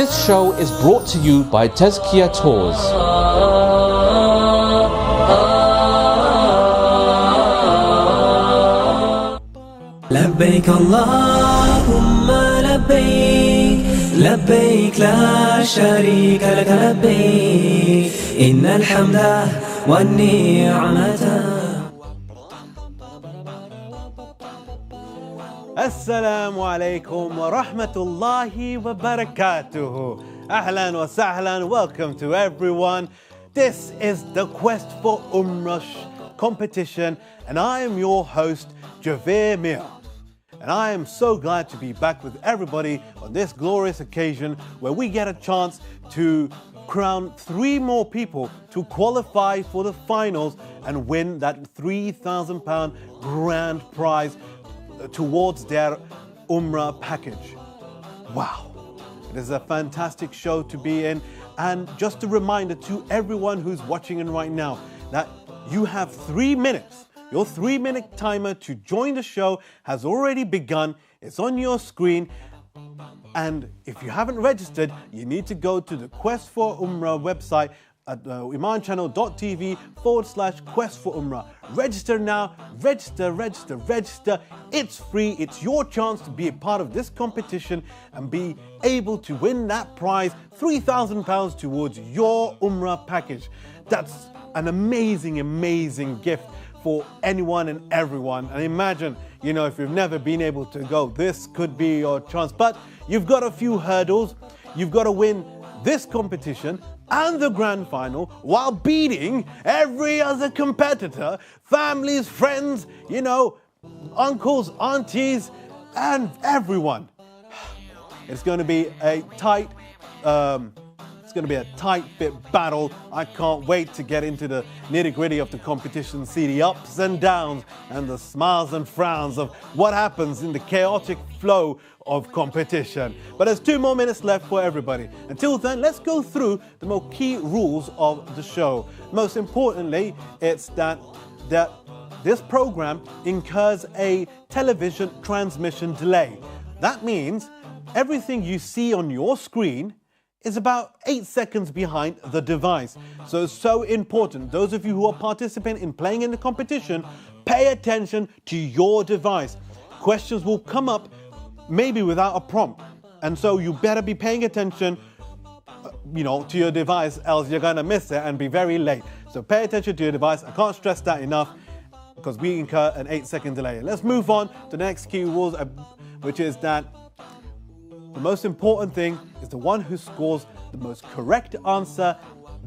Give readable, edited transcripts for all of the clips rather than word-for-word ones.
This show is brought to you by Tazkiyah Tours. لبيك اللهم لبيك لبيك لا شريك لك لبيك إن الحمد والنعمة. Assalamu alaikum wa rahmatullahi wa barakatuhu. Ahlan wa sahlan, welcome to everyone. This is the Quest for Umrah competition and I am your host, Javeer Mir. And I am so glad to be back with everybody on this glorious occasion where we get a chance to crown 3 more people to qualify for the finals and win that £3,000 grand prize towards their Umrah package. Wow, it is a fantastic show to be in. And just a reminder to everyone who's watching in right now that you have 3 minutes. Your 3-minute timer to join the show has already begun. It's on your screen. And if you haven't registered, you need to go to the Quest for Umrah website at emanchannel.tv/Quest for Umrah. Register now, register. It's free. It's your chance to be a part of this competition and be able to win that prize, £3,000 towards your Umrah package. That's an amazing gift for anyone and everyone. And imagine, if you've never been able to go, this could be your chance. But you've got a few hurdles. You've got to win this competition and the grand final while beating every other competitor, families, friends, uncles, aunties, and everyone. It's going to be a tight fit battle. I can't wait to get into the nitty-gritty of the competition, see the ups and downs and the smiles and frowns of what happens in the chaotic flow of competition. But there's 2 more minutes left for everybody. Until then, let's go through the more key rules of the show. Most importantly, it's that this program incurs a television transmission delay. That means everything you see on your screen is about 8 seconds behind the device. So it's so important. Those of you who are participating in playing in the competition, pay attention to your device. Questions will come up maybe without a prompt. And so you better be paying attention to your device, else you're gonna miss it and be very late. So pay attention to your device. I can't stress that enough because we incur an 8-second delay. Let's move on to the next key rules, which is that the most important thing is the one who scores the most correct answer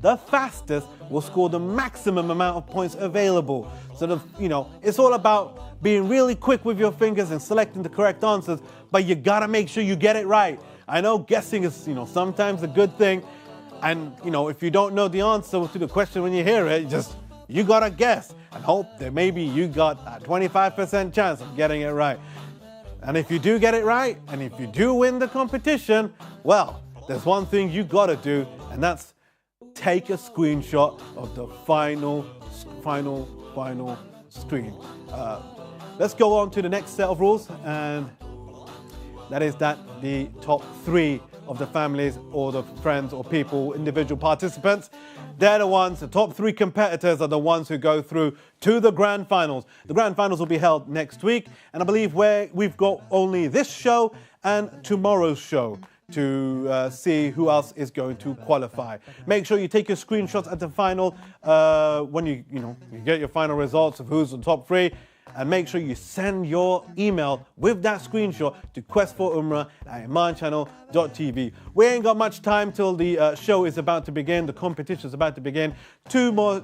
the fastest will score the maximum amount of points available. So it's all about being really quick with your fingers and selecting the correct answers, but you gotta make sure you get it right. I know guessing is sometimes a good thing, and if you don't know the answer to the question when you hear it, you gotta guess and hope that maybe you got a 25% chance of getting it right. And if you do get it right, and if you do win the competition, well, there's one thing you gotta do, and that's take a screenshot of the final screen. Let's go on to the next set of rules, and that is that the top 3 of the families or the friends or people, individual participants, they're the ones, the top 3 competitors are the ones who go through to the grand finals. The grand finals will be held next week, and I believe we've got only this show and tomorrow's show to see who else is going to qualify. Make sure you take your screenshots at the final when you get your final results of who's the top 3. And make sure you send your email with that screenshot to questforumrah@emanchannel.tv. We ain't got much time till the show is about to begin, the competition is about to begin. 2 more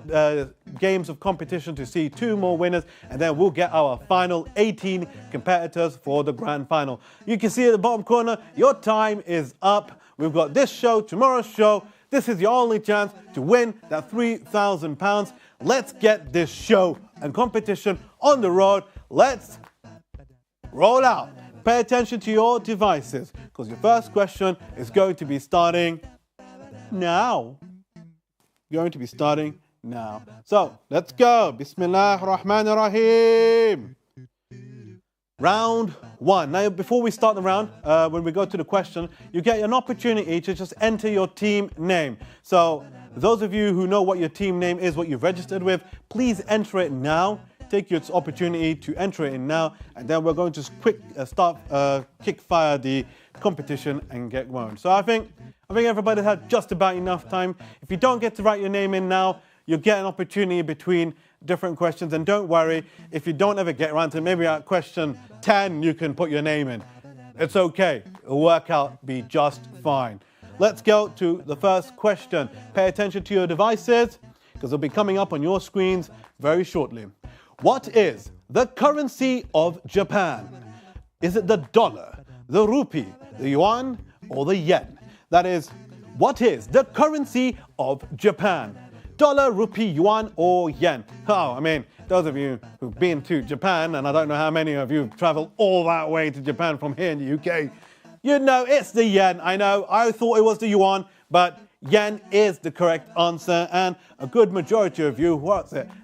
games of competition to see 2 more winners, and then we'll get our final 18 competitors for the grand final. You can see at the bottom corner, your time is up. We've got this show, tomorrow's show. This is your only chance to win that £3,000. Let's get this show and competition on the road. Let's roll out. Pay attention to your devices because your first question is going to be starting now. So let's go. Bismillah ar-Rahman ar-Rahim. Round one. Now, before we start the round, when we go to the question, you get an opportunity to just enter your team name. So, those of you who know what your team name is, what you've registered with, please enter it now. Take your opportunity to enter it in now, and then we're going to kick fire the competition and get going. So I think everybody had just about enough time. If you don't get to write your name in now, you'll get an opportunity between different questions, and don't worry if you don't ever get around to it. Maybe at question 10 you can put your name in. It's okay, it'll work out, be just fine. Let's go to the first question. Pay attention to your devices because they'll be coming up on your screens very shortly. What is the currency of Japan? Is it the dollar, the rupee, the yuan, or the yen? That is, what is the currency of Japan? Dollar, rupee, yuan, or yen? Oh, I mean, those of you who've been to Japan, and I don't know how many of you have traveled all that way to Japan from here in the UK, you know it's the yen. I know, I thought it was the yuan, but yen is the correct answer, and a good majority of you,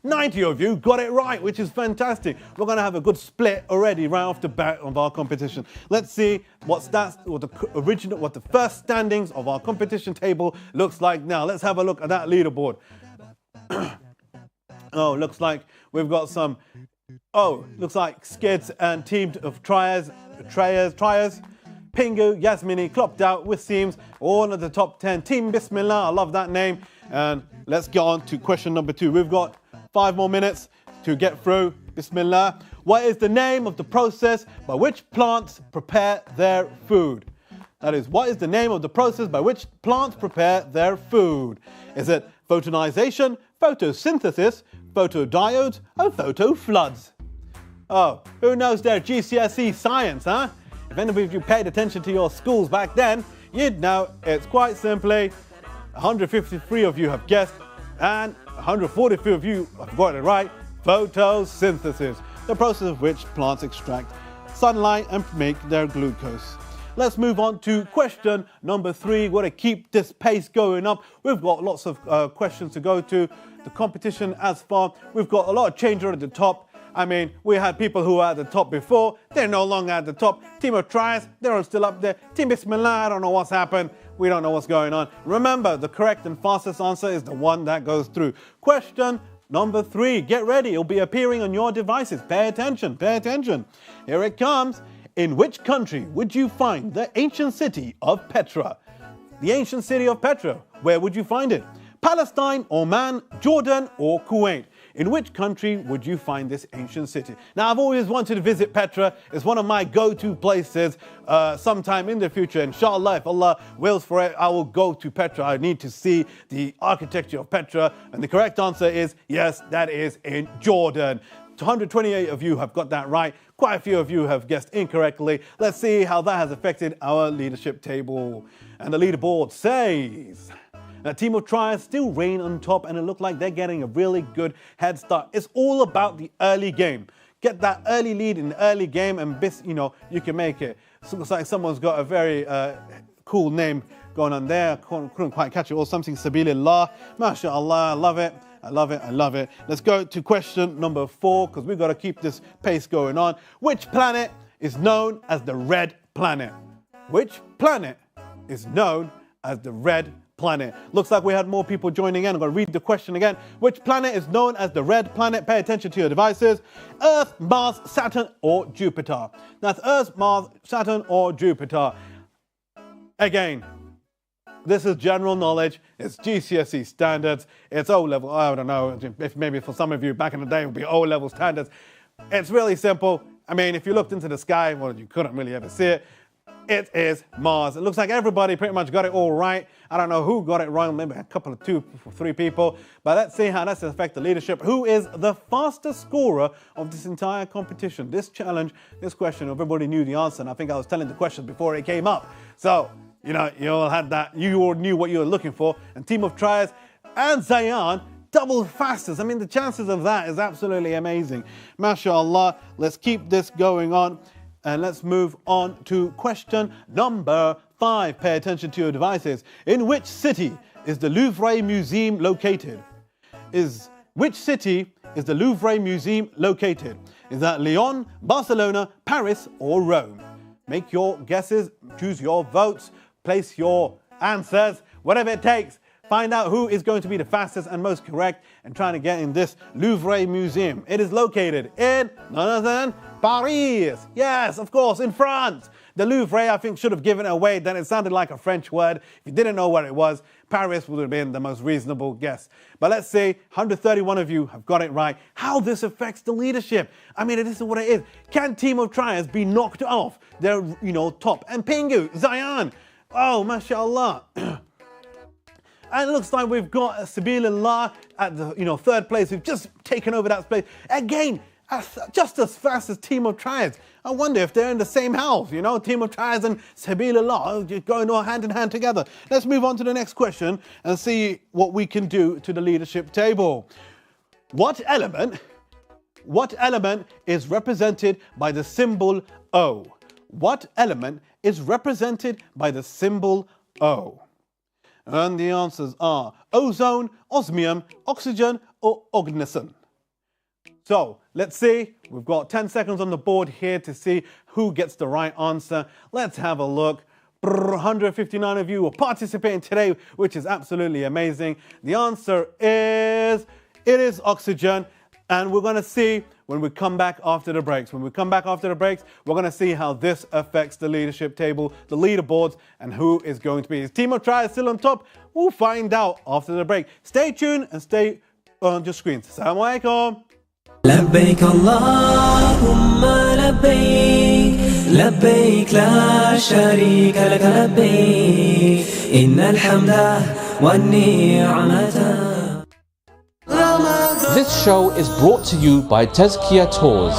90 of you got it right, which is fantastic. We're going to have a good split already right off the bat of our competition. Let's see what the first standings of our competition table looks like now. Let's have a look at that leaderboard. Oh, looks like we've got some, looks like skids and team of triers. Pingu, Yasmini, clocked out with Seams, all of the top 10. Team Bismillah, I love that name. And let's get on to question number 2. We've got 5 more minutes to get through. Bismillah. What is the name of the process by which plants prepare their food? That is, what is the name of the process by which plants prepare their food? Is it photonization, photosynthesis, photodiodes, or photofloods? Oh, who knows their GCSE science, huh? If any of you paid attention to your schools back then, you'd know it's quite simply 153 of you have guessed and 143 of you have got it right. Photosynthesis, the process of which plants extract sunlight and make their glucose. Let's move on to question number 3. We've got to keep this pace going up. We've got lots of questions to go to. The competition as far, we've got a lot of change at the top. I mean, we had people who were at the top before. They're no longer at the top. Team of Triers, they're all still up there. Team Bismillah, I don't know what's happened. We don't know what's going on. Remember, the correct and fastest answer is the one that goes through. Question number 3. Get ready. It'll be appearing on your devices. Pay attention. Pay attention. Here it comes. In which country would you find the ancient city of Petra? The ancient city of Petra. Where would you find it? Palestine, Oman, Jordan, or Kuwait? In which country would you find this ancient city? Now, I've always wanted to visit Petra. It's one of my go-to places sometime in the future. Inshallah, if Allah wills for it, I will go to Petra. I need to see the architecture of Petra. And the correct answer is, yes, that is in Jordan. 128 of you have got that right. Quite a few of you have guessed incorrectly. Let's see how that has affected our leadership table. And the leaderboard says, a team of Triers still reign on top, and it looked like they're getting a really good head start. It's all about the early game. Get that early lead in the early game, and you can make it. So it looks like someone's got a very cool name going on there. Couldn't quite catch it. Or something Sabilillah. MashaAllah, I love it. I love it. I love it. Let's go to question number 4 because we've got to keep this pace going on. Which planet is known as the red planet? Which planet is known as the red planet? Looks like we had more people joining in. I'm going to read the question again. Which planet is known as the red planet? Pay attention to your devices. Earth, Mars, Saturn, or Jupiter? That's Earth, Mars, Saturn, or Jupiter. Again, this is general knowledge. It's GCSE standards. It's O-level. I don't know if maybe for some of you back in the day it would be O-level standards. It's really simple. I mean, if you looked into the sky, well, you couldn't really ever see it. It is Mars. It looks like everybody pretty much got it all right. I don't know who got it wrong, maybe a couple of 2 or 3 people. But let's see how that's affect the leadership. Who is the fastest scorer of this entire competition? This challenge, this question, everybody knew the answer. And I think I was telling the questions before it came up. So, you know, you all had that. You all knew what you were looking for. And Team of Triers and Zayan, double fastest. I mean, the chances of that is absolutely amazing. MashaAllah. Let's keep this going on. And let's move on to question number 5. Pay attention to your devices. In which city is the Louvre Museum located? Which city is the Louvre Museum located? Is that Lyon, Barcelona, Paris, or Rome? Make your guesses, choose your votes, place your answers, whatever it takes. Find out who is going to be the fastest and most correct and trying to get in this Louvre Museum. It is located in none other than Paris. Yes, of course, in France. The Louvre, I think, should have given it away. Then it sounded like a French word. If you didn't know what it was, Paris would have been the most reasonable guess. But let's say 131 of you have got it right. How this affects the leadership. I mean, this is what it is. Can Team of Triers be knocked off? They're, top. And Pingu, Zayan. Oh, mashallah. And it looks like we've got Sabilillah at the third place. We've just taken over that place. Again, just as fast as Team of Triers. I wonder if they're in the same house, Team of Triers and Sabilillah just going all hand in hand together. Let's move on to the next question and see what we can do to the leadership table. What element is represented by the symbol O? What element is represented by the symbol O? And the answers are ozone, osmium, oxygen, or oganesson. So let's see. We've got 10 seconds on the board here to see who gets the right answer. Let's have a look. 159 of you are participating today, which is absolutely amazing. The answer is, it is oxygen. And we're going to see when we come back after the breaks. When we come back after the breaks, we're going to see how this affects the leadership table, the leaderboards, and who is going to be. Is Team of Triers still on top? We'll find out after the break. Stay tuned and stay on your screens. Assalamu alaikum. لبيك اللهم لبيك لبيك لا شريك لك لبيك إن الحمد والنعمة. This show is brought to you by Tazkiya Tours.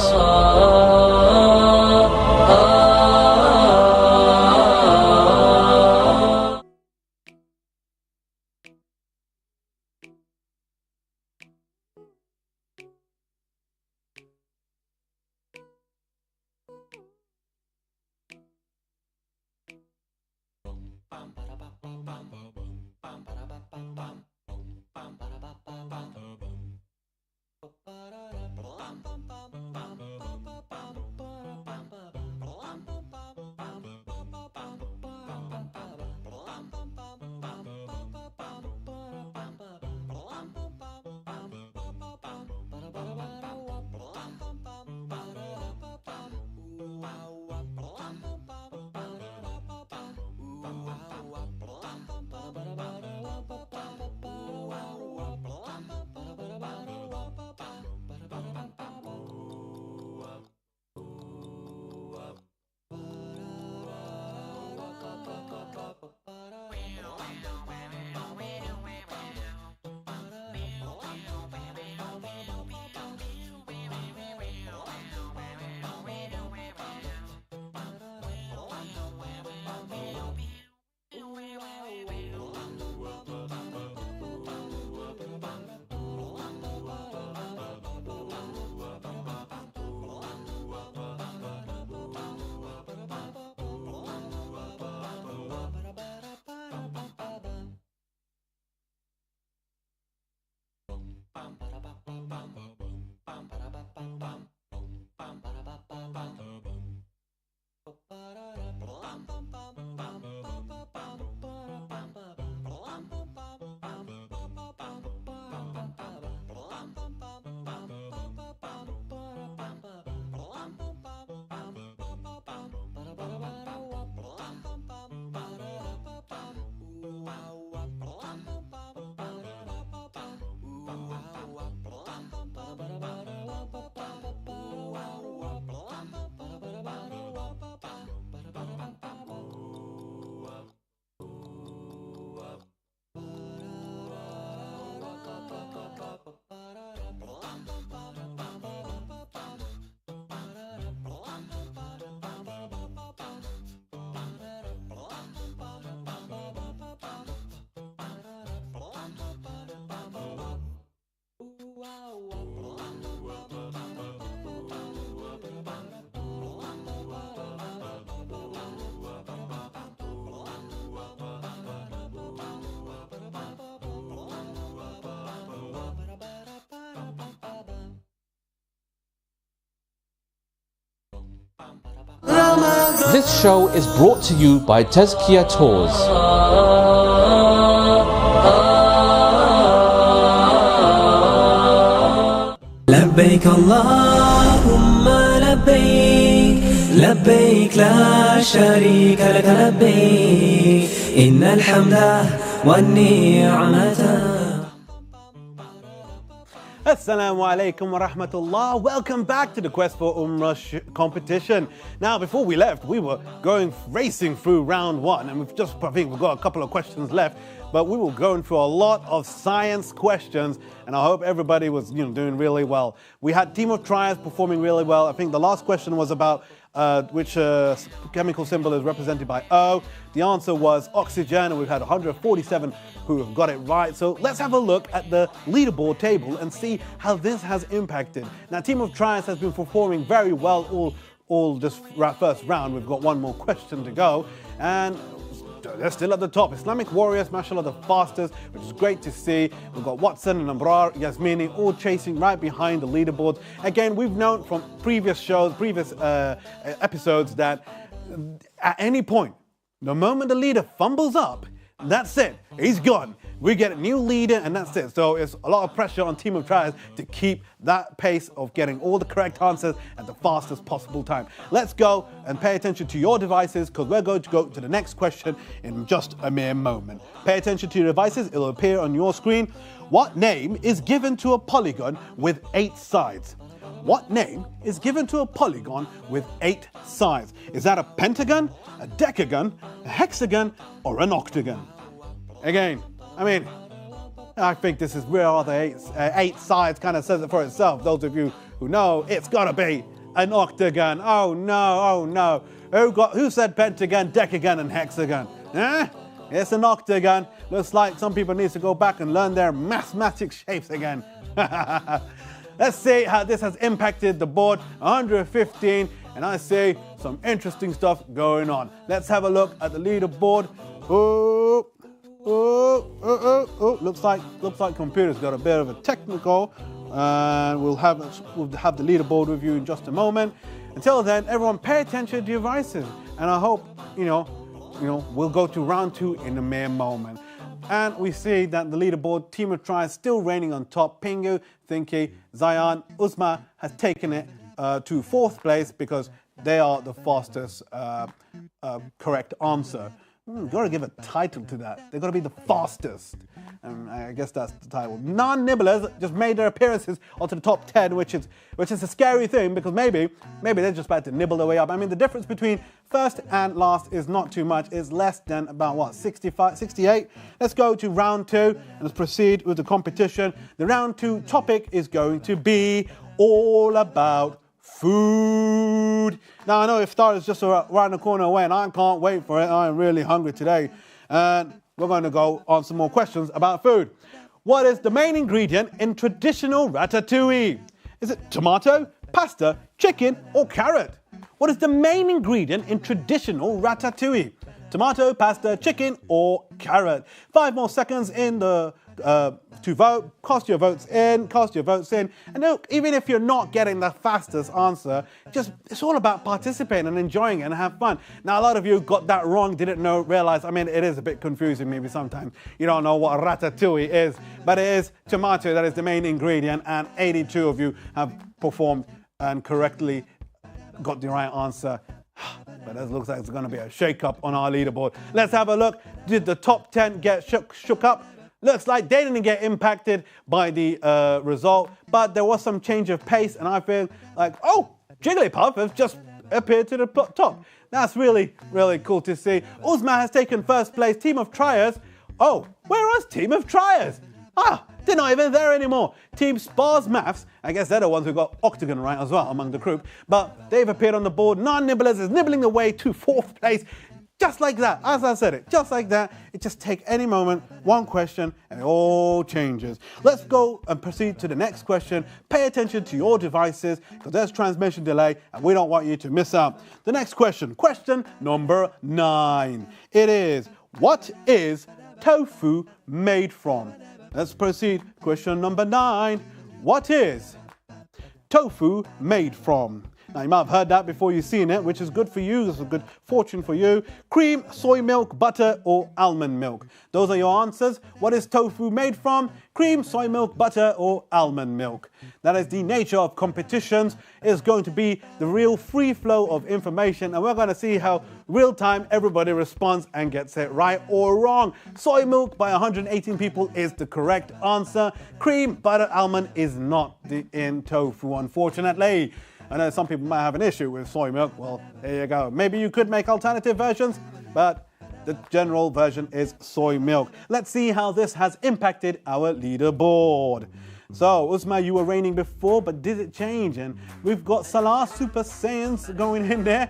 This show is brought to you by Tazkiya Tours. لبيك اللهم لبيك لبيك لا شريك لك لبيك إن الحمد والنعمة. Assalamu alaikum wa rahmatullah. Welcome back to the Quest for Umrah competition. Now, before we left, we were racing through round one, and I think we've got a couple of questions left, but we were going through a lot of science questions, and I hope everybody was doing really well. We had Team of Triers performing really well. I think the last question was about which chemical symbol is represented by O. The answer was oxygen, and we've had 147 who have got it right. So let's have a look at the leaderboard table and see how this has impacted. Now, Team of Triers has been performing very well all this first round. We've got one more question to go, and they're still at the top. Islamic Warriors, mashallah, the fastest, which is great to see. We've got Watson and Umrah, Yasmini, all chasing right behind the leaderboards. Again, we've known from previous shows, previous episodes, that at any point, the moment the leader fumbles up, that's it, he's gone. We get a new leader and that's it. So it's a lot of pressure on Team of Triers to keep that pace of getting all the correct answers at the fastest possible time. Let's go and pay attention to your devices, because we're going to go to the next question in just a mere moment. Pay attention to your devices, it'll appear on your screen. What name is given to a polygon with 8 sides? What name is given to a polygon with 8 sides? Is that a pentagon, a decagon, a hexagon, or an octagon? Again, I think this is where are the 8 sides kind of says it for itself. Those of you who know, it's got to be an octagon. Oh no. Who said pentagon, decagon, and hexagon? It's an octagon. Looks like some people need to go back and learn their mathematics shapes again. Let's see how this has impacted the board. 115, and I see some interesting stuff going on. Let's have a look at the leaderboard. Looks like computer's got a bit of a technical, and we'll have the leaderboard with you in just a moment. Until then, everyone pay attention to your devices, and I hope we'll go to round 2 in a mere moment. And we see that the leaderboard, Team of Triers still reigning on top. Pingu, Thinky, Zayan, Uzma has taken it to 4th place because they are the fastest correct answer. You've got to give a title to that. They've got to be the fastest. I guess that's the title. Non-nibblers just made their appearances onto the top 10, which is a scary thing, because maybe they're just about to nibble their way up. The difference between first and last is not too much. It's less than about 65, 68. Let's go to round 2 and let's proceed with the competition. The round 2 topic is going to be all about food. Now, I know iftar is just around the corner away, and I can't wait for it. I'm really hungry today. And we're going to go on some more questions about food. What is the main ingredient in traditional ratatouille? Is it tomato, pasta, chicken, or carrot? What is the main ingredient in traditional ratatouille? Tomato, pasta, chicken, or carrot? 5 more seconds in the to vote. Cast your votes in. And look, even if you're not getting the fastest answer, it's all about participating and enjoying it and have fun. Now, a lot of you got that wrong, didn't know, realize, it is a bit confusing maybe sometimes. You don't know what ratatouille is, but it is tomato that is the main ingredient, and 82 of you have performed and correctly got the right answer. But it looks like it's going to be a shake-up on our leaderboard. Let's have a look. Did the top 10 get shook up? Looks like they didn't get impacted by the result, but there was some change of pace, and I feel like, Jigglypuff has just appeared to the top. That's really, really cool to see. Uzma has taken 1st place. Team of Triers. Oh, where was Team of Triers? They're not even there anymore. Team Spars Maths, I guess they're the ones who got octagon right as well among the group, but they've appeared on the board. Non-nibblers is nibbling away to 4th place. Just like that, as I said it, just like that. It just takes any moment, one question, and it all changes. Let's go and proceed to the next question. Pay attention to your devices, because there's transmission delay, and we don't want you to miss out. The next question number 9. It is, what is tofu made from? Let's proceed. Question number 9. What is tofu made from? Now, you might have heard that before you've seen it, which is good for you. It's a good fortune for you. Cream, soy milk, butter, or almond milk. Those are your answers. What is tofu made from? Cream, soy milk, butter, or almond milk. That is the nature of competitions. It's going to be the real free flow of information, and we're going to see how real time everybody responds and gets it right or wrong. Soy milk by 118 people is the correct answer. Cream, butter, almond is not in tofu, unfortunately. I know some people might have an issue with soy milk. Well, there you go. Maybe you could make alternative versions, but the general version is soy milk. Let's see how this has impacted our leaderboard. So, Uzma, you were reigning before, but did it change? And we've got Salah Super Saiyans going in there,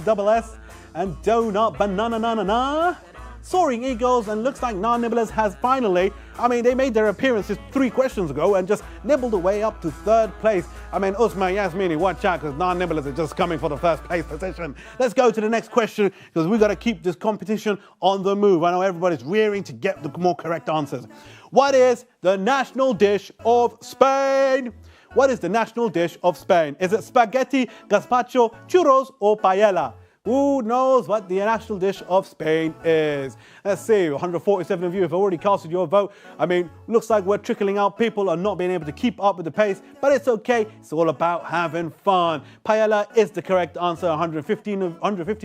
double S, and Donut Banana. Soaring Eagles, and looks like Non-Nibblers has finally, they made their appearances 3 questions ago and just nibbled away up to 3rd place. Usman Yasmini, watch out, because Non-Nibblers are just coming for the 1st place position. Let's go to the next question, because we've got to keep this competition on the move. I know everybody's rearing to get the more correct answers. What is the national dish of Spain? What is the national dish of Spain? Is it spaghetti, gazpacho, churros, or paella? Who knows what the national dish of Spain is? Let's see, 147 of you have already casted your vote. Looks like we're trickling out. People are not being able to keep up with the pace, but it's okay. It's all about having fun. Paella is the correct answer. 115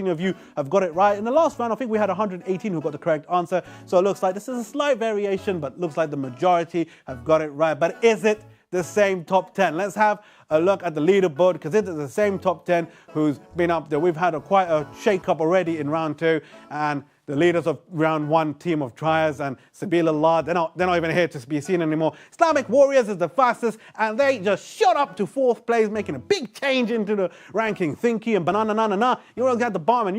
of you have got it right. In the last round, I think we had 118 who got the correct answer. So it looks like this is a slight variation, but looks like the majority have got it right. But is it the same top 10? Let's have a look at the leaderboard, because it is the same top 10 who's been up there. We've had quite a shake-up already in round 2, and the leaders of round 1, team of Triers and Sabila Allah, they're not even here to be seen anymore. Islamic Warriors is the fastest, and they just shot up to 4th place, making a big change into the ranking. Thinky and Banana, you're at the bottom, and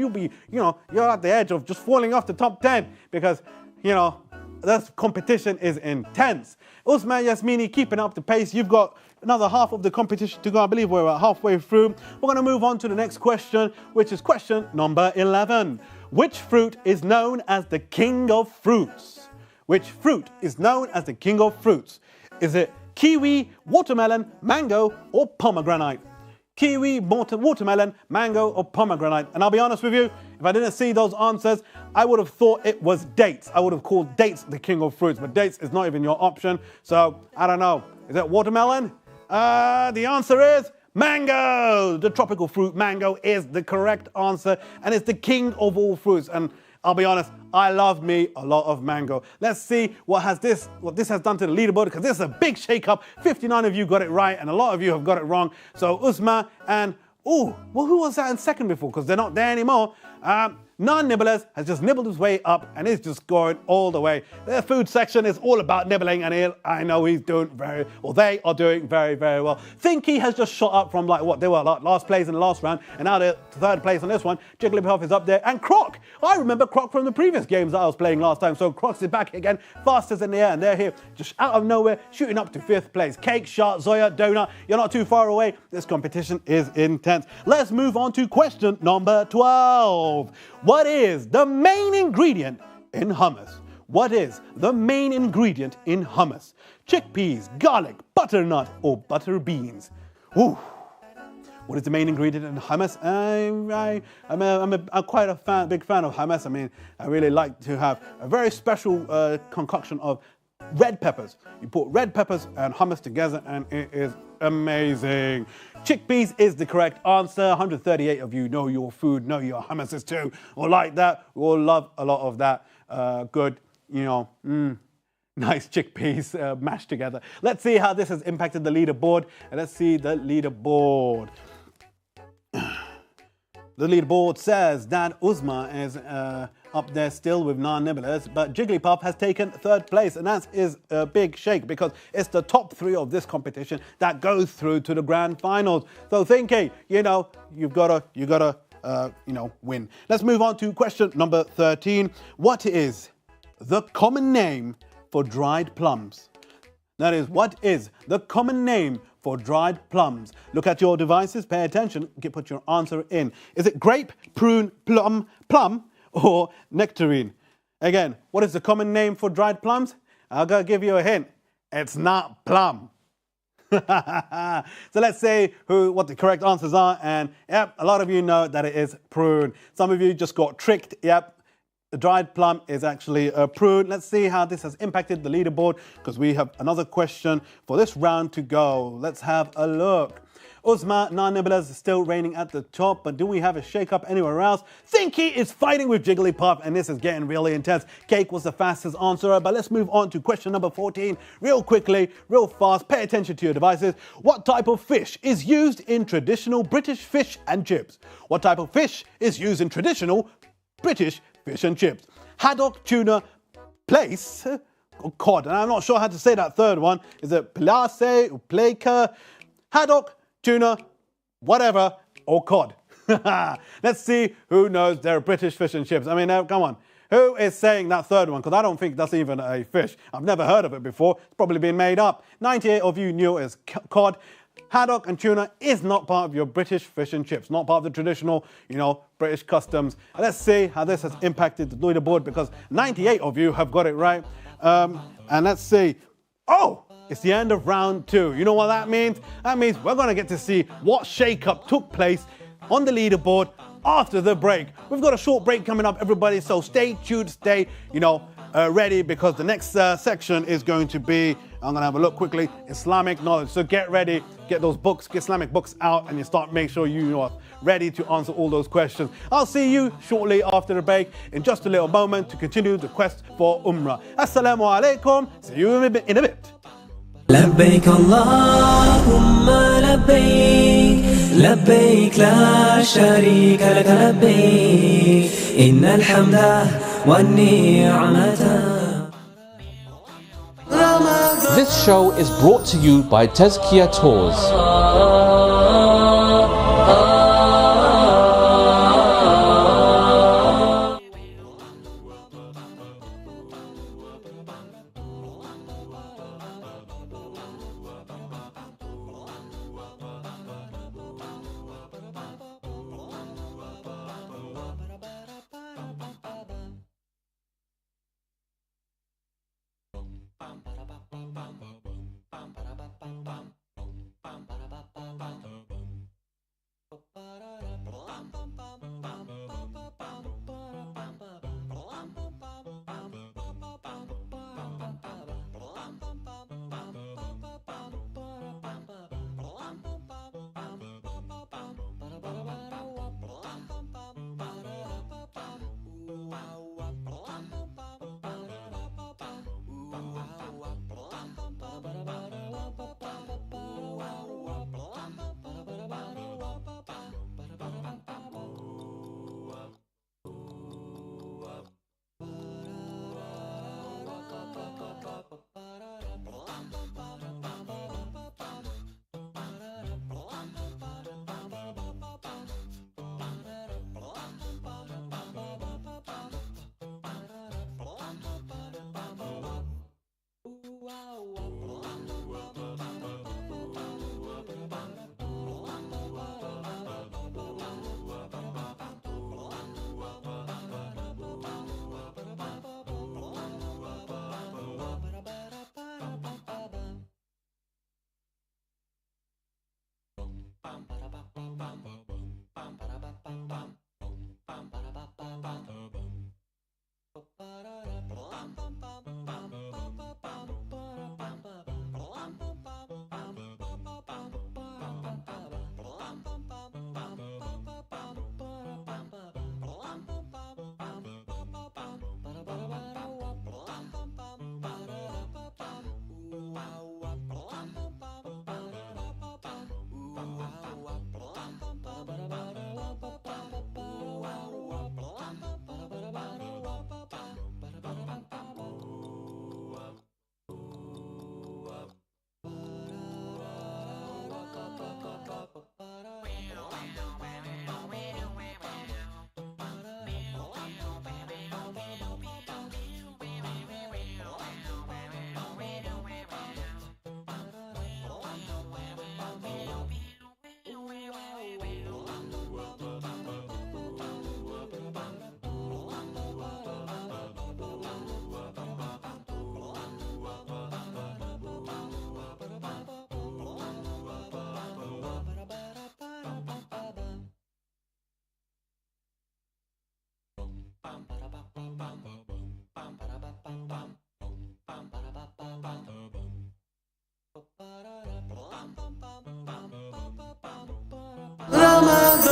you're at the edge of just falling off the top 10, because, this competition is intense. Usman Yasmini keeping up the pace. You've got another half of the competition to go. I believe we're halfway through. We're going to move on to the next question, which is question number 11. Which fruit is known as the king of fruits? Which fruit is known as the king of fruits? Is it kiwi, watermelon, mango, or pomegranate? Kiwi, watermelon, mango, or pomegranate? And I'll be honest with you, if I didn't see those answers, I would have thought it was dates. I would have called dates the king of fruits, but dates is not even your option. So, I don't know. Is it watermelon? The answer is mango. The tropical fruit mango is the correct answer, and it's the king of all fruits. And I'll be honest, I love me a lot of mango. Let's see what this has done to the leaderboard, because this is a big shake-up. 59 of you got it right, and a lot of you have got it wrong. So Usma and, who was that in second before? Because they're not there anymore. Non-Nibblers has just nibbled his way up, and is just going all the way. Their food section is all about nibbling, and I know he's doing they are doing very, very well. Thinky has just shot up from they were last place in the last round, and now they're 3rd place on this one. Jigglypuff is up there, and Croc. I remember Croc from the previous games that I was playing last time, so Croc's is back again, fastest in the air, and they're here just out of nowhere, shooting up to 5th place. Cake, Shark, Zoya, Donut, you're not too far away. This competition is intense. Let's move on to question number 12. What is the main ingredient in hummus? What is the main ingredient in hummus? Chickpeas, garlic, butternut, or butter beans? Ooh. What is the main ingredient in hummus? I'm quite a big fan of hummus. I really like to have a very special concoction of red peppers. You put red peppers and hummus together, and it is amazing. Chickpeas is the correct answer. 138 of you know your food, know your hummuses too, or like that. We all love a lot of that good, nice chickpeas mashed together. Let's see how this has impacted the leaderboard, and let's see the leaderboard. The leaderboard says that Uzma is up there still with Non-Nibblers, but Jigglypuff has taken 3rd place, and that is a big shake, because it's the top 3 of this competition that goes through to the grand finals. So Thinky, you've got to win. Let's move on to question number 13. What is the common name for dried plums? That is, what is the common name for dried plums? Look at your devices, pay attention, put your answer in. Is it grape, prune, plum, or nectarine? Again, what is the common name for dried plums? I'll go give you a hint. It's not plum. So let's see what the correct answers are. And yep, a lot of you know that it is prune. Some of you just got tricked. Yep, the dried plum is actually a prune. Let's see how this has impacted the leaderboard, because we have another question for this round to go. Let's have a look. Uzma, non-nibblers is still reigning at the top, but do we have a shake-up anywhere else? Thinky is fighting with Jigglypuff, and this is getting really intense. Cake was the fastest answerer, but let's move on to question number 14. Real quickly, real fast, pay attention to your devices. What type of fish is used in traditional British fish and chips? What type of fish is used in traditional British fish and chips? Haddock, tuna, plaice, or cod. And I'm not sure how to say that third one. Is it place or plaker? Haddock, tuna, whatever, or cod. Let's see who knows their British fish and chips. I mean, come on. Who is saying that third one? Because I don't think that's even a fish. I've never heard of it before. It's probably been made up. 98 of you knew it as cod. Haddock and tuna is not part of your British fish and chips, not part of the traditional, British customs. Let's see how this has impacted the leaderboard, because 98 of you have got it right. And let's see. Oh! It's the end of round 2. You know what that means? That means we're going to get to see what shake-up took place on the leaderboard after the break. We've got a short break coming up, everybody, so stay tuned, stay, ready, because the next section is going to be, I'm going to have a look quickly, Islamic knowledge. So get ready, get those books, get Islamic books out, and you start making sure you are ready to answer all those questions. I'll see you shortly after the break in just a little moment to continue the quest for Umrah. Assalamu alaikum. See you in a bit. لبيك اللهم لبيك لبيك لا شريك لك لبيك إن الحمد والنعمة. This show is brought to you by Tazkiya Tours.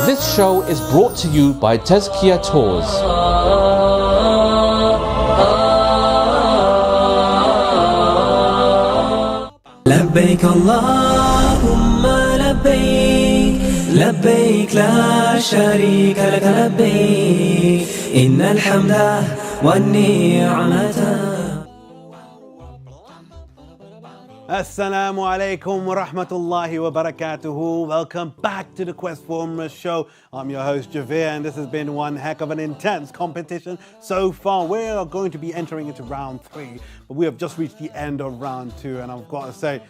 This show is brought to you by Tazkiyah Tours. لبيك اللهم لبيك لبيك لا شريك لك لبيك إن الحمد والنعمة. Assalamu alaikum wa rahmatullahi wa barakatuhu. Welcome back to the Quest for Umrah show. I'm your host Javeer, and this has been one heck of an intense competition so far. We are going to be entering into round 3, but we have just reached the end of round 2, and I've got to say,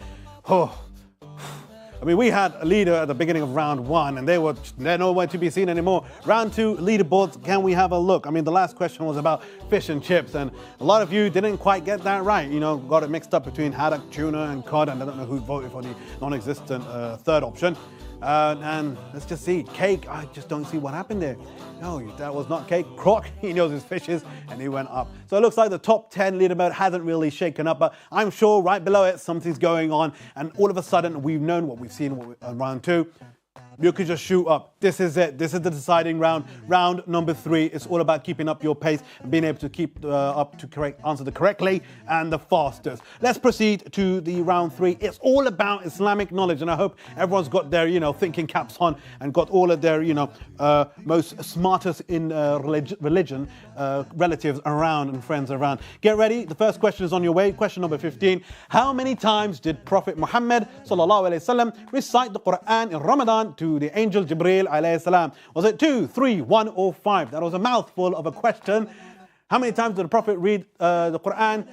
we had a leader at the beginning of round 1, and they're nowhere to be seen anymore. Round 2 leaderboards, can we have a look? The last question was about fish and chips, and a lot of you didn't quite get that right. Got it mixed up between haddock, tuna, and cod, and I don't know who voted for the non-existent third option. And let's just see, cake, I just don't see what happened there. No, that was not cake. Croc, he knows his fishes, and he went up. So it looks like the top 10 leaderboard hasn't really shaken up, but I'm sure right below it, something's going on, and all of a sudden, we've known what we've seen in round 2. You could just shoot up. This is it. This is the deciding round. Round number 3. It's all about keeping up your pace and being able to keep up to answer the correctly and the fastest. Let's proceed to the round 3. It's all about Islamic knowledge, and I hope everyone's got their thinking caps on and got all of their most smartest in religion relatives around and friends around. Get ready. The first question is on your way. Question number 15. How many times did Prophet Muhammad sallallahu alaihi wasallam recite the Quran in Ramadan to the angel Jibreel alayhi salam? Was it 2, 3, 1 or 5? That was a mouthful of a question. How many times did the Prophet read the Quran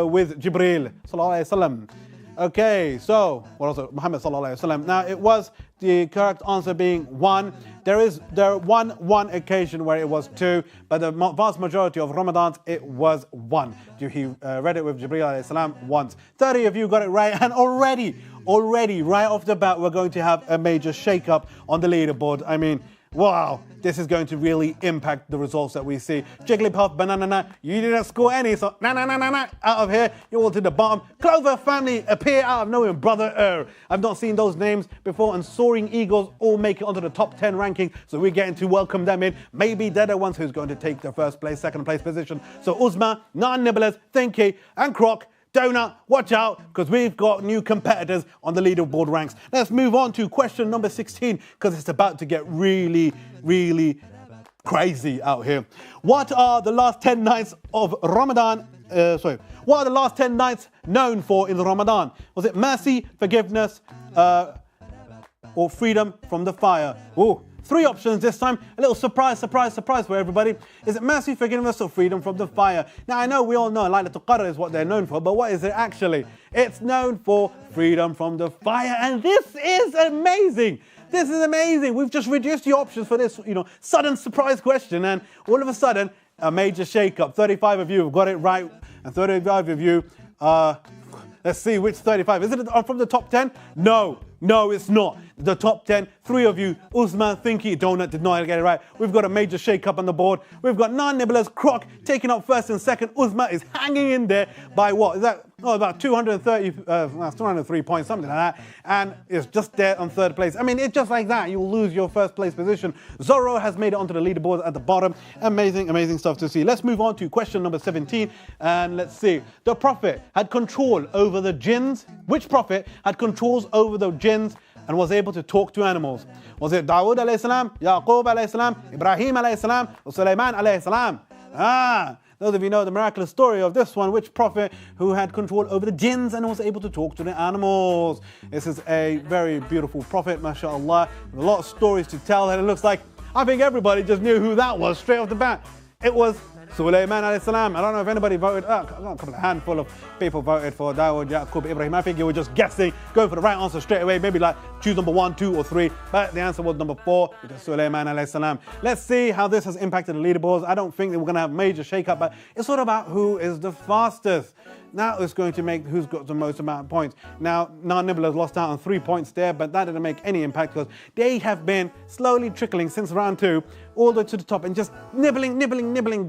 with Jibreel sallallahu alayhi wasallam? Okay, so what was it? Muhammad sallallahu alayhi wasallam. Now it was the correct answer being 1. There one occasion where it was 2, but the vast majority of Ramadans it was 1. He read it with Jibreel alayhi salam once. 30 of you got it right, and already right off the bat we're going to have a major shake-up on the leaderboard. Wow, this is going to really impact the results that we see. Jigglypuff, Banana, you didn't score any, so out of here, you're all to the bottom. Clover family appear out of nowhere, brother. I've not seen those names before, and Soaring Eagles all make it onto the top 10 ranking, so we're getting to welcome them in. Maybe they're the ones who's going to take the first place, second place position. So Uzma, Non-Nibblers, Thinky, and Croc, Donut, watch out, because we've got new competitors on the leaderboard ranks. Let's move on to question number 16, because it's about to get really, really crazy out here. What are the last 10 nights of Ramadan? What are the last 10 nights known for in the Ramadan? Was it mercy, forgiveness, or freedom from the fire? Ooh. 3 options this time. A little surprise for everybody. Is it mercy, forgiveness, or freedom from the fire? Now, I know we all know Laylatul Qadr is what they're known for, but what is it actually? It's known for freedom from the fire, and this is amazing. This is amazing. We've just reduced the options for this, sudden surprise question, and all of a sudden, a major shake-up. 35 of you have got it right, and 35 of you, let's see which 35. Is it from the top 10? No, it's not. The top 10, 3 of you, Usman, Thinky, Donut did not get it right. We've got a major shake-up on the board. We've got Non-Nibblers, Croc taking up first and second. Usman is hanging in there by what? Is that about 203 points, something like that. And it's just there on third place. It's just like that. You'll lose your first place position. Zorro has made it onto the leaderboard at the bottom. Amazing stuff to see. Let's move on to question number 17. And let's see. The Prophet had control over the jinns. Which Prophet had controls over the jinns and was able to talk to animals? Was it Dawood alayhi salam, Yaqub alayhi salam, Ibrahim alayhi salam, or Sulaiman alayhi salam? Those of you know the miraculous story of this one, which prophet who had control over the jinns and was able to talk to the animals. This is a very beautiful prophet, mashallah, with a lot of stories to tell, and it looks like, I think everybody just knew who that was straight off the bat. It was Sulaiman alayhi salam. I don't know if anybody voted, a handful of people voted for Dawood, Yaqub, Ibrahim. I think you were just guessing, going for the right answer straight away, maybe like choose number 1, 2 or 3, but the answer was number 4, which is Sulaiman alayhi salam. Let's see how this has impacted the leaderboards. I don't think that we're going to have a major shake-up, but it's all about who is the fastest. Now it's going to make who's got the most amount of points. Now, Non-Nibblers lost out on 3 points there, but that didn't make any impact because they have been slowly trickling since round 2 all the way to the top and just nibbling,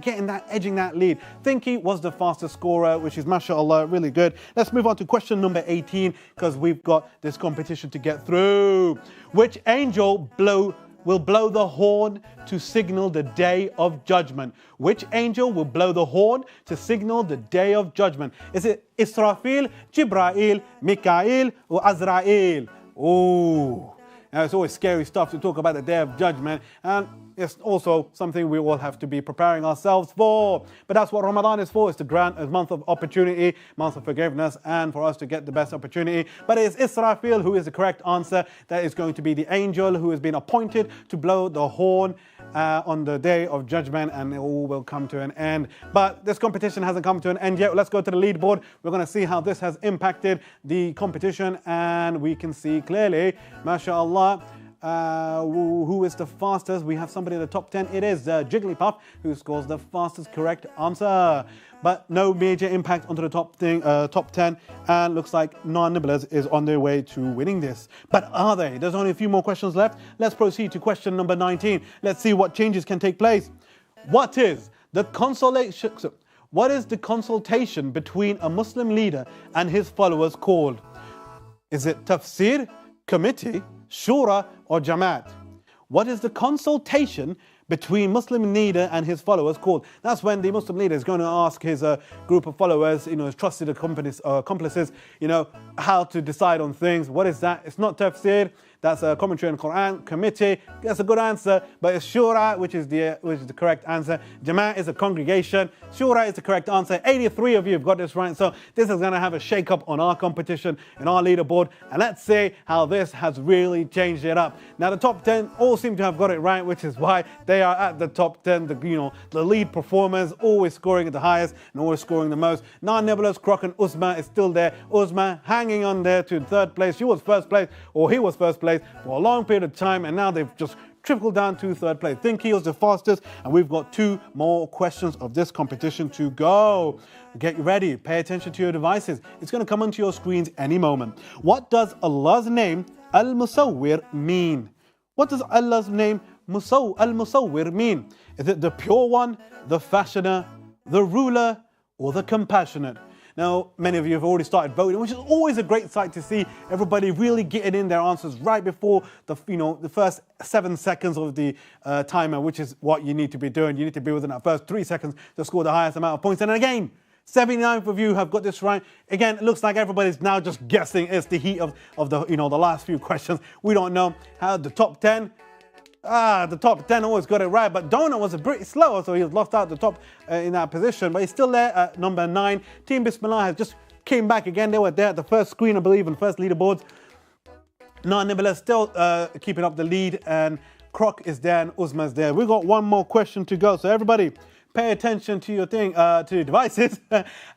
getting that, edging that lead. Thinky was the fastest scorer, which is mashallah, really good. Let's move on to question number 18 because we've got this competition to get through. Which angel blew will blow the horn to signal the day of judgment? Which angel will blow the horn to signal the day of judgment? Is it Israfil, Jibrail, Mikael, or Azrael? Oh, now it's always scary stuff to talk about the day of judgment, and it's also something we all have to be preparing ourselves for. But that's what Ramadan is for. It's to grant a month of opportunity, month of forgiveness, and for us to get the best opportunity. But it's Israfil who is the correct answer. That is going to be the angel who has been appointed to blow the horn on the day of judgment, and it all will come to an end. But this competition hasn't come to an end yet. Let's go to the leaderboard. We're going to see how this has impacted the competition, and we can see clearly, mashallah, who is the fastest. We have somebody in the top 10. It is Jigglypuff who scores the fastest correct answer. But no major impact onto the top 10, and looks like non-nibblers is on their way to winning this. But are they? There's only a few more questions left. Let's proceed to question number 19. Let's see what changes can take place. What is the consultation between a Muslim leader and his followers called? Is it tafsir, committee, shura, or jamaat? What is the consultation between Muslim leader and his followers called? That's when the Muslim leader is going to ask his group of followers, his trusted accomplices, how to decide on things. What is that? It's not tafsir. That's a commentary on Quran. Committee, that's a good answer, but it's shura, which is the correct answer. Jama'at is a congregation. Shura is the correct answer. 83 of you have got this right. So this is going to have a shake-up on our competition and our leaderboard. And let's see how this has really changed it up. Now the top 10 all seem to have got it right, which is why they are at the top 10. The lead performers, always scoring at the highest and always scoring the most. Non-nibblers, Croc and Uzma is still there. Uzma hanging on there to third place. She was first place, or he was first place for a long period of time, and now they've just trickled down to third place. Think he was the fastest, and we've got 2 more questions of this competition to go. Get ready, pay attention to your devices. It's going to come onto your screens any moment. What does Allah's name Al-Musawwir mean? What does Allah's name Al-Musawwir mean? Is it the pure one, the fashioner, the ruler, or the compassionate? Now, many of you have already started voting, which is always a great sight to see everybody really getting in their answers right before the first 7 seconds of the timer, which is what you need to be doing. You need to be within that first 3 seconds to score the highest amount of points. And again, 79 of you have got this right. Again, it looks like everybody's now just guessing. It's the heat of the last few questions. We don't know how the top 10. The top 10 always got it right, but Donut was a bit slower, so he was lost out the top in that position, but he's still there at number 9. Team Bismillah has just came back again. They were there at the first screen, I believe, and first leaderboards. Non-nibblers still keeping up the lead, and Croc is there and Uzma's there. We've got one more question to go, so everybody pay attention to your to your devices,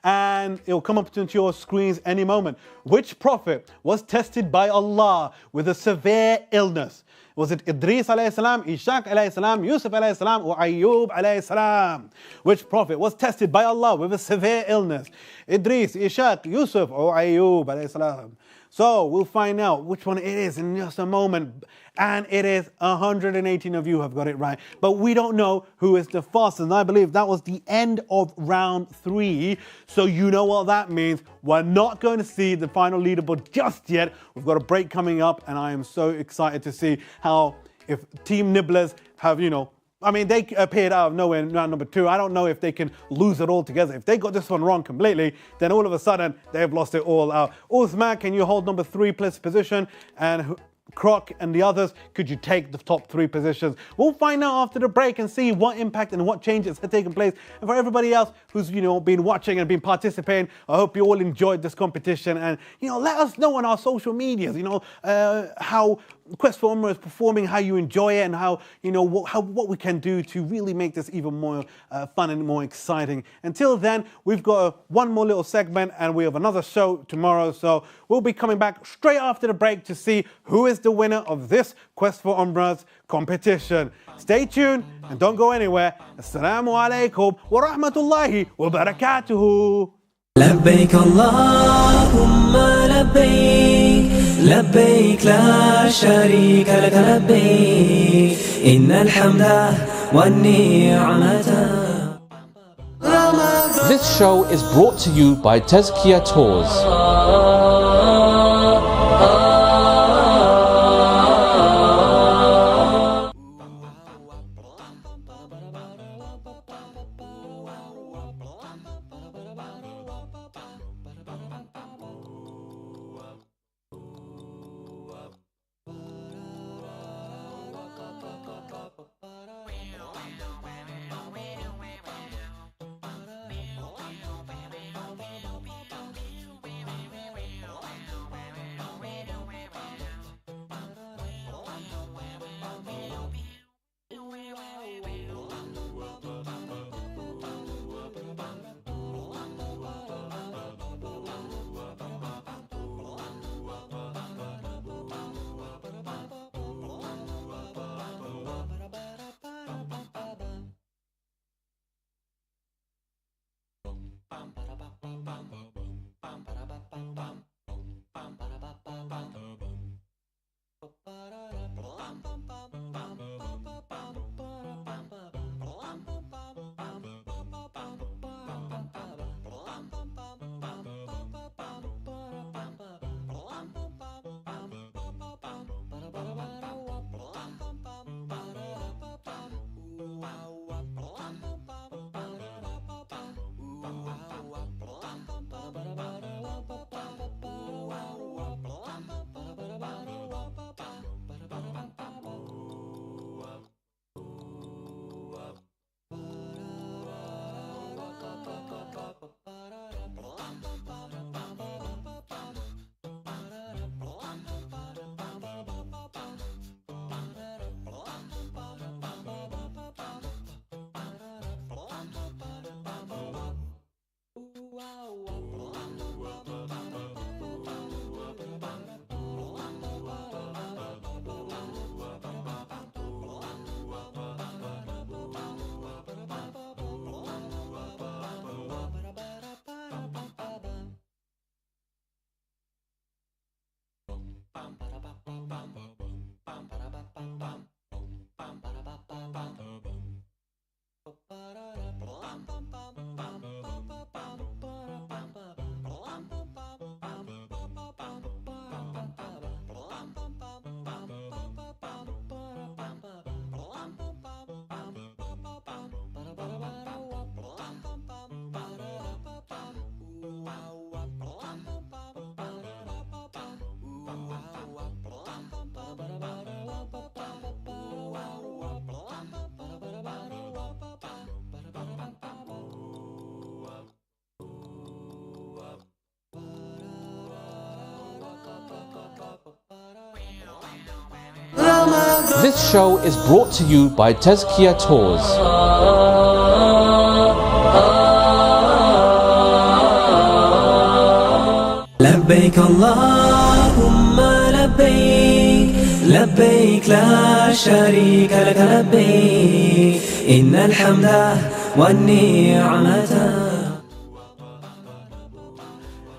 and it'll come up to your screens any moment. Which prophet was tested by Allah with a severe illness? Was it Idris alayhi salam, Ishaq alayhi salam, Yusuf alayhi salam, or Ayyub alayhi salam? Which prophet was tested by Allah with a severe illness? Idris, Ishaq, Yusuf, or Ayyub alayhi salam? So we'll find out which one it is in just a moment. And it is 118 of you have got it right. But we don't know who is the fastest. And I believe that was the end of round 3. So you know what that means. We're not going to see the final leaderboard just yet. We've got a break coming up. And I am so excited to see how, if Team Nibblers have, they appeared out of nowhere in round number 2. I don't know if they can lose it all together. If they got this one wrong completely, then all of a sudden they've lost it all out. Uthman, can you hold number 3 place position? And Croc and the others, could you take the top 3 positions? We'll find out after the break and see what impact and what changes have taken place. And for everybody else who's been watching and been participating, I hope you all enjoyed this competition. And let us know on our social medias, how Quest for Umrah is performing, how you enjoy it, and how what we can do to really make this even more fun and more exciting. Until then, we've got one more little segment, and we have another show tomorrow. So we'll be coming back straight after the break to see who is the winner of this Quest for Umrah's competition. Stay tuned and don't go anywhere. Assalamu alaikum wa rahmatullahi wa barakatuhu. لبيك اللهم لبيك لبيك لا شريك لك لبيك إن الحمد والنعمة. This show is brought to you by Tazkiyah Tours. This show is brought to you by Tazkiyah Tours. لبيك اللهم لبيك لبيك لا شريك لك لبيك إن الحمد والنعمة.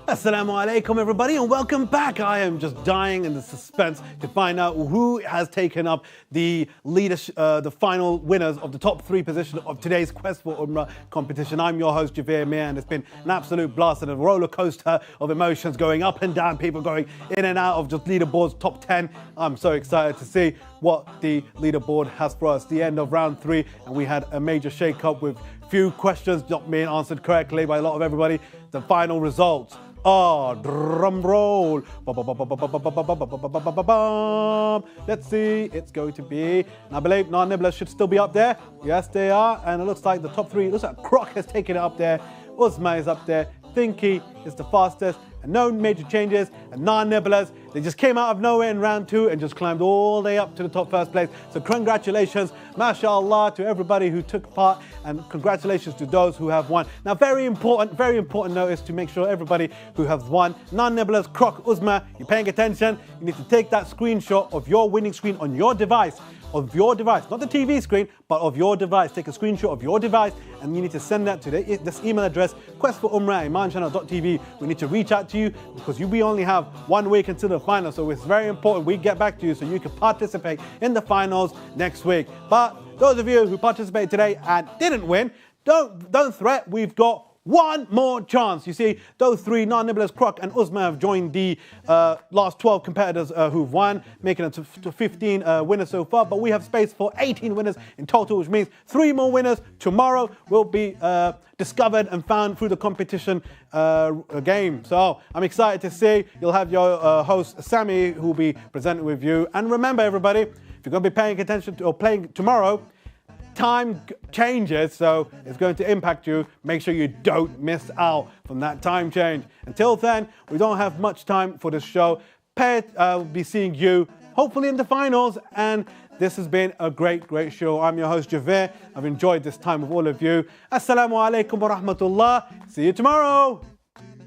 Assalamu alaikum everybody and welcome back. I am just dying in the suspense to find out who has taken up the final winners of the top 3 positions of today's Quest for Umrah competition. I'm your host Javeer Mir, and it's been an absolute blast and a roller coaster of emotions going up and down, people going in and out of just leaderboards top 10. I'm so excited to see what the leaderboard has for us. The end of round 3, and we had a major shake-up with few questions not being answered correctly by a lot of everybody. The final results. Drum roll. Let's see, it's going to be, and I believe non-nibblers should still be up there. Yes, they are. And it looks like the top 3, it looks like Croc has taken it up there. Uzma is up there. Thinky is the fastest. And no major changes. And non-nibblers, they just came out of nowhere in round 2 and just climbed all the way up to the top first place. So congratulations, mashallah, to everybody who took part, and congratulations to those who have won. Now, very important notice to make sure everybody who has won, non-nibblers, Croc, Uzma, you're paying attention. You need to take that screenshot of your winning screen on your device. Of your device, not the TV screen, but of your device. Take a screenshot of your device and you need to send that to this email address, questforumrah@emanchannel.tv. We need to reach out to you because we only have 1 week until the final, so it's very important we get back to you so you can participate in the finals next week. But those of you who participated today and didn't win, don't fret, we've got one more chance. You see, those 3 non-nibblers, Croc and Uzma, have joined the last 12 competitors who've won, making it to 15 winners so far. But we have space for 18 winners in total, which means 3 more winners tomorrow will be discovered and found through the competition game. So I'm excited to see. You'll have your host, Sammy, who will be presenting with you. And remember, everybody, if you're going to be paying attention to or playing tomorrow, time changes, so it's going to impact you. Make sure you don't miss out from that time change. Until then, we don't have much time for this show. We'll be seeing you hopefully in the finals, and this has been a great show. I'm your host Javeer. I've enjoyed this time with all of you. Assalamu alaikum wa rahmatullah. See you tomorrow.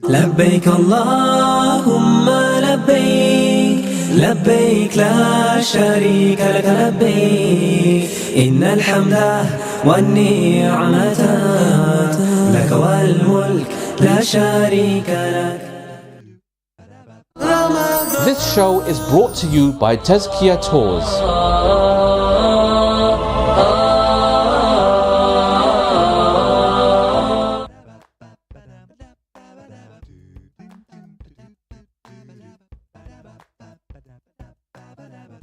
لبيك اللهم لبيك لبيك لا شريك لك لبيك إن الحمد والنعمة لك والملك لا شريك لك. This show is brought to you by Tazkiyah Tours.